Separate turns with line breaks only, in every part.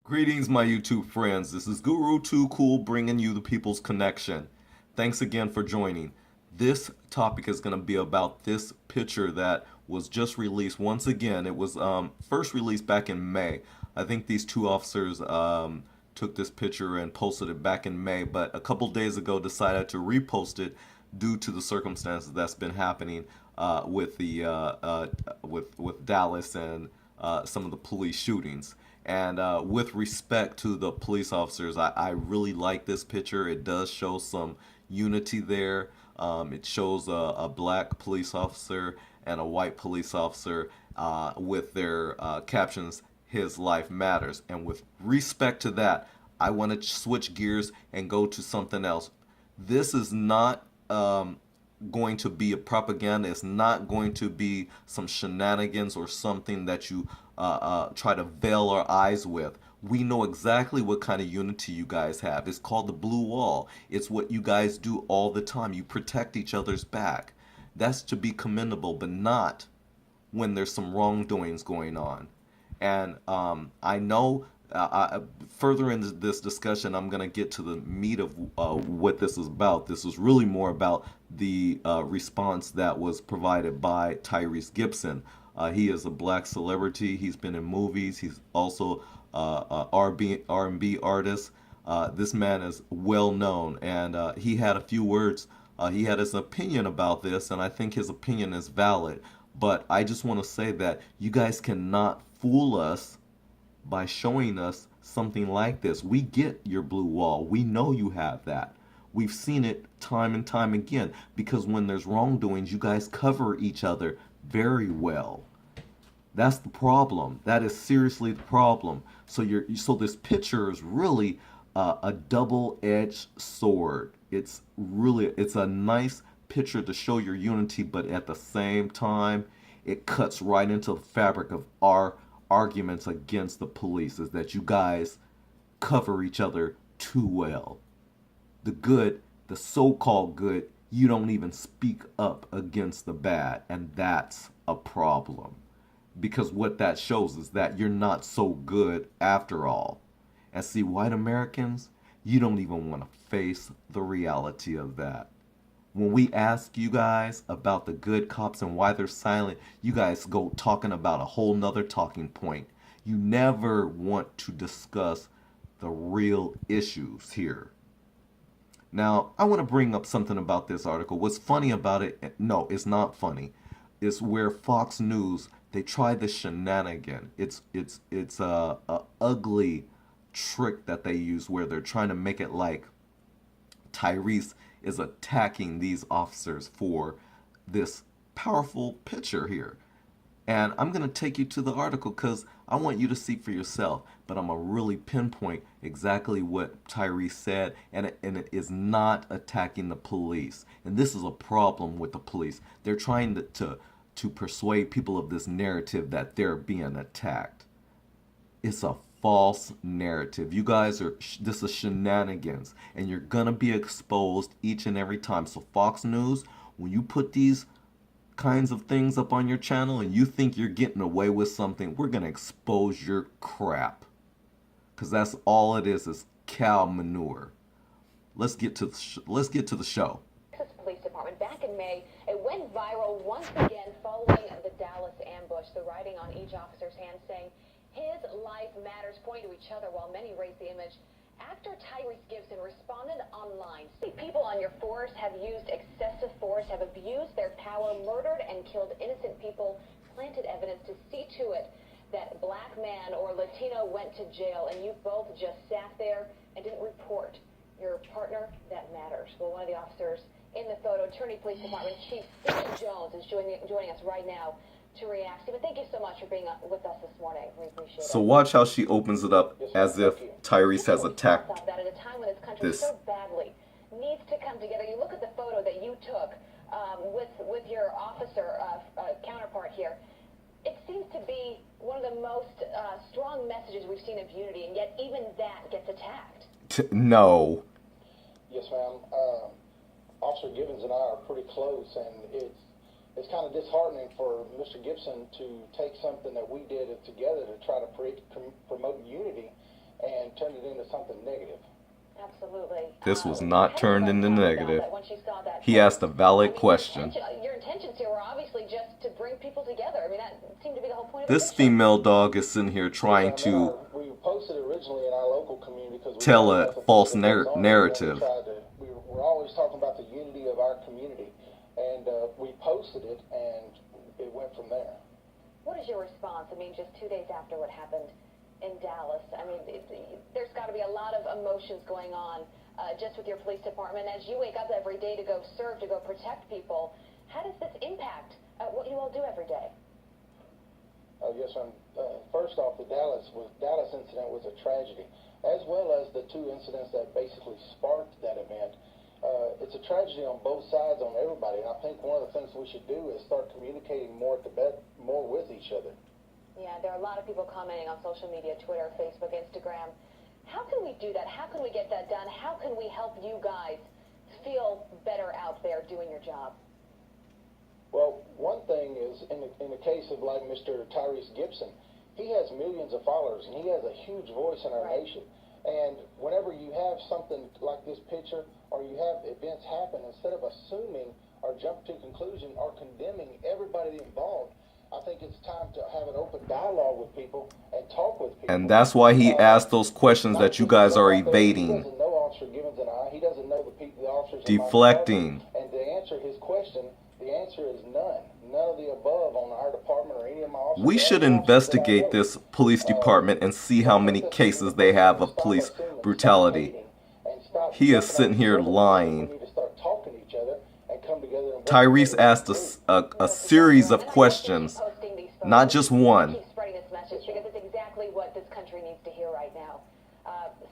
Greetings, my YouTube friends. This is Guru Too Cool bringing you the People's Connection. Thanks again for joining. This topic is going to be about this picture that was just released. Once again, it was first released back in May. I think these two officers took this picture and posted it back in May, but a couple days ago decided to repost it due to the circumstances that's been happening with with Dallas and some of the police shootings. And with respect to the police officers, I really like this picture. It does show some unity there. It shows a black police officer and a white police officer with their captions, "His life matters." And with respect to that, I want to switch gears and go to something else. This is not going to be a propaganda. It's not going to be some shenanigans or something that you try to veil our eyes with. We know exactly what kind of unity you guys have. It's called the blue wall. It's what you guys do all the time. You protect each other's back. That's to be commendable, but not when there's some wrongdoings going on. And I know further in this discussion, I'm going to get to the meat of what this is about. This is really more about the response that was provided by TYRESE Gibson. He is a black celebrity. He's been in movies. He's also a R&B artist. This man is well known, and he had a few words. He had his opinion about this, and I think his opinion is valid. But I just want to say that you guys cannot fool us by showing us something like this. We get your blue wall. We know you have that. We've seen it time and time again because when there's wrongdoings, you guys cover each other very well. That's the problem. That is seriously the problem. So this picture is really a double-edged sword. It's a nice picture to show your unity, but at the same time, it cuts right into the fabric of our arguments against the police. Is that you guys cover each other too well. The good, the so-called good, you don't even speak up against the bad, and that's a problem. Because what that shows is that you're not so good after all. And see, white Americans, you don't even want to face the reality of that. When we ask you guys about the good cops and why they're silent, you guys go talking about a whole nother talking point. You never want to discuss the real issues here. Now, I want to bring up something about this article. What's funny about it? No, it's not funny. It's where Fox News, they tried the shenanigan. It's a ugly trick that they use where they're trying to make it like Tyrese is attacking these officers for this powerful picture here. And I'm going to take you to the article because I want you to see for yourself. But I'm going to really pinpoint exactly what Tyrese said. And it is not attacking the police. And this is a problem with the police. They're trying to persuade people of this narrative that they're being attacked. It's a false narrative. You guys are, this is shenanigans. And you're going to be exposed each and every time. So Fox News, when you put these kinds of things up on your channel and you think you're getting away with something, we're going to expose your crap. Because that's all it is cow manure. Let's get to the show.
Texas Police Department back in May, it went viral once again following the Dallas ambush. The writing on each officer's hand saying, "His life matters," pointing to each other while many raised the image. Actor TYRESE Gibson responded online. People on your force have used excessive force, have abused their power, murdered and killed innocent people, planted evidence to see to it that black man or Latino went to jail, and you both just sat there and didn't report. Your partner, that matters. Well, one of the officers in the photo, Trinity Police Department Chief Stephen Jones, is joining us right now to react. Stephen, thank you so much for being with us this morning. We appreciate it.
So watch how she opens it up as if Tyrese has attacked
that at a time when this country so badly needs to come together. You look at the photo that you took with your officer counterpart here. It seems to be one of the most strong messages we've seen of unity, and yet even that gets attacked.
No.
Yes, ma'am. Officer Gibbons and I are pretty close, and it's kind of disheartening for Mr. Gibson to take something that we did together to try to promote unity into something negative.
Absolutely.
This was not turned into negative.
When she saw that
He asked a valid question.
Your intentions here were obviously just to bring people together. I mean, that seemed to be the whole point of
This
the picture.
female dog is sitting here trying to
We posted originally in our local community because
tell a false narrative.
We're always talking about the unity of our community, and we posted it, and it went from there.
What is your response? I mean, just 2 days after what happened in Dallas, I mean, there's got to be a lot of emotions going on just with your police department. As you wake up every day to go serve, to go protect people, how does this impact what you all do every day?
Yes, ma'am. First off, the Dallas incident was a tragedy, as well as the two incidents that basically sparked that event. It's a tragedy on both sides, on everybody, and I think one of the things we should do is start communicating more with each other.
Yeah, there are a lot of people commenting on social media, Twitter, Facebook, Instagram. How can we do that? How can we get that done? How can we help you guys feel better out there doing your job?
Well, one thing is, in the case of like Mr. TYRESE Gibson, he has millions of followers, and he has a huge voice in our nation. And whenever you have something like this picture, or you have events happen, instead of assuming or jump to conclusion or condemning everybody involved, I think it's time to have an open dialogue with people and talk with people.
And that's why he asked those questions that you guys are evading.
He doesn't know Officer Gibbons and I. He doesn't know the officers.
Deflecting.
And to answer his question, the answer is none. None of the above on our department or any of my officers.
We should investigate this police department and see how many cases they have of police brutality. He is sitting here lying. Tyrese asked a series of questions, not just one.
Keep spreading this message because it's exactly what this country needs to hear right now.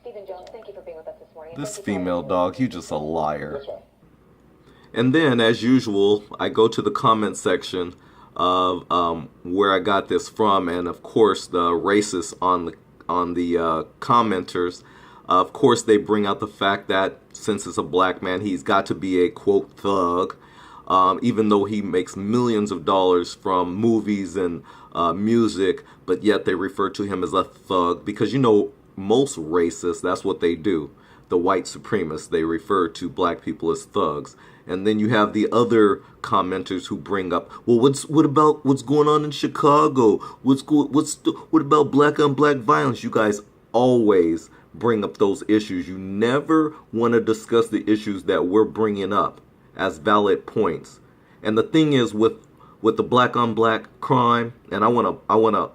Stephen Jones, thank you for being with us this morning.
This female dog, he's just a liar. And then, as usual, I go to the comment section of where I got this from, and of course, the racists on the commenters. Of course, they bring out the fact that since it's a black man, he's got to be a quote thug, even though he makes millions of dollars from movies and music, but yet they refer to him as a thug because, you know, most racists, that's what they do. The white supremacists, they refer to black people as thugs. And then you have the other commenters who bring up, well, what about what's going on in Chicago? What about black on black violence? You guys always bring up those issues. You never want to discuss the issues that we're bringing up as valid points. And the thing is with the black on black crime, and I want to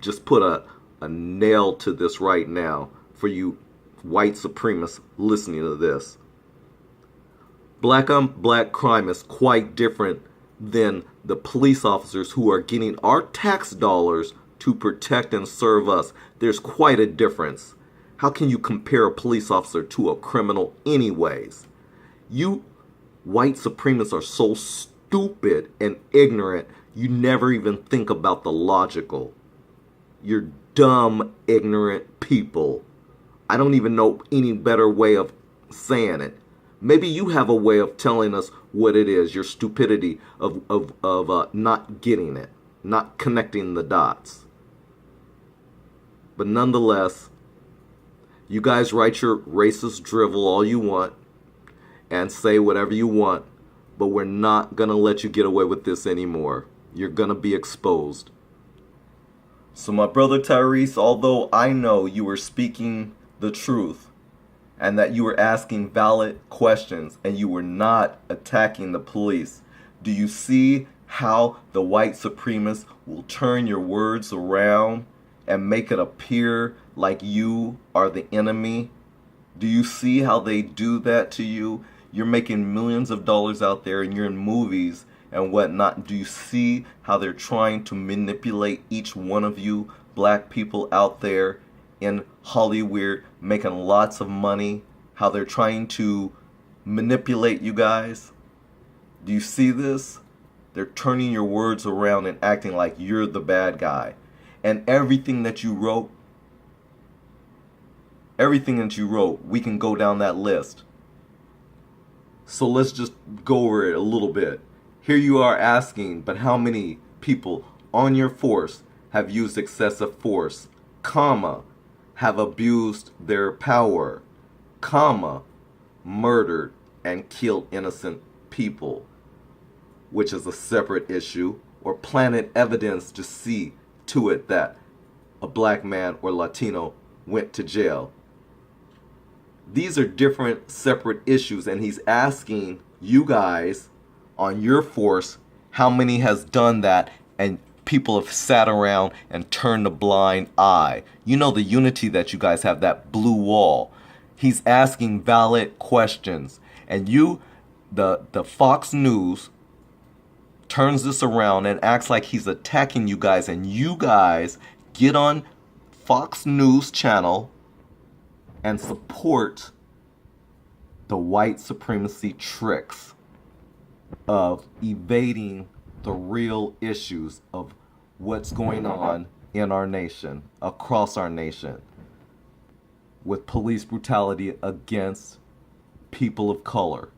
just put a nail to this right now for you white supremacists listening to this. Black on black crime is quite different than the police officers who are getting our tax dollars to protect and serve us. There's quite a difference. How can you compare a police officer to a criminal anyways? You white supremacists are so stupid and ignorant, you never even think about the logical. You're dumb, ignorant people. I don't even know any better way of saying it. Maybe you have a way of telling us what it is, your stupidity of not getting it, not connecting the dots. But nonetheless, you guys write your racist drivel all you want and say whatever you want, but we're not going to let you get away with this anymore. You're going to be exposed. So my brother Tyrese, although I know you were speaking the truth, and that you were asking valid questions and you were not attacking the police, do you see how the white supremacists will turn your words around and make it appear like you are the enemy? Do you see how they do that to you? You're making millions of dollars out there and you're in movies and whatnot. Do you see how they're trying to manipulate each one of you black people out there in Hollywood making lots of money, how they're trying to manipulate you guys? Do you see this? They're turning your words around and acting like you're the bad guy. And everything that you wrote, we can go down that list. So let's just go over it a little bit. Here you are asking, but how many people on your force have used excessive force, comma, have abused their power, comma, murdered and killed innocent people, which is a separate issue, or planted evidence to see to it that a black man or Latino went to jail. These are different separate issues, and he's asking you guys on your force how many has done that, and people have sat around and turned a blind eye. You know the unity that you guys have, that blue wall. He's asking valid questions, and you, the Fox News, turns this around and acts like he's attacking you guys, and you guys get on Fox News channel and support the white supremacy tricks of evading the real issues of what's going on in our nation, across our nation, with police brutality against people of color.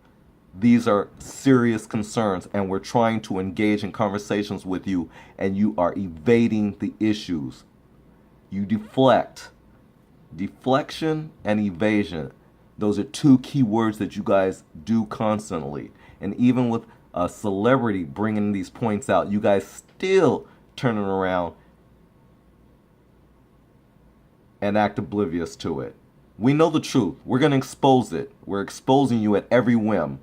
These are serious concerns, and we're trying to engage in conversations with you, and you are evading the issues. You deflect. Deflection and evasion. Those are two key words that you guys do constantly. And even with a celebrity bringing these points out, you guys still turning around and act oblivious to it. We know the truth. We're going to expose it. We're exposing you at every whim.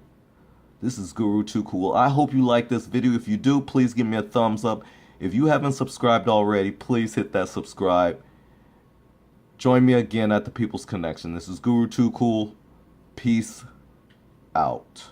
This is Guru Too Cool. I hope you like this video. If you do, please give me a thumbs up. If you haven't subscribed already, please hit that subscribe. Join me again at the People's Connection. This is Guru Too Cool. Peace out.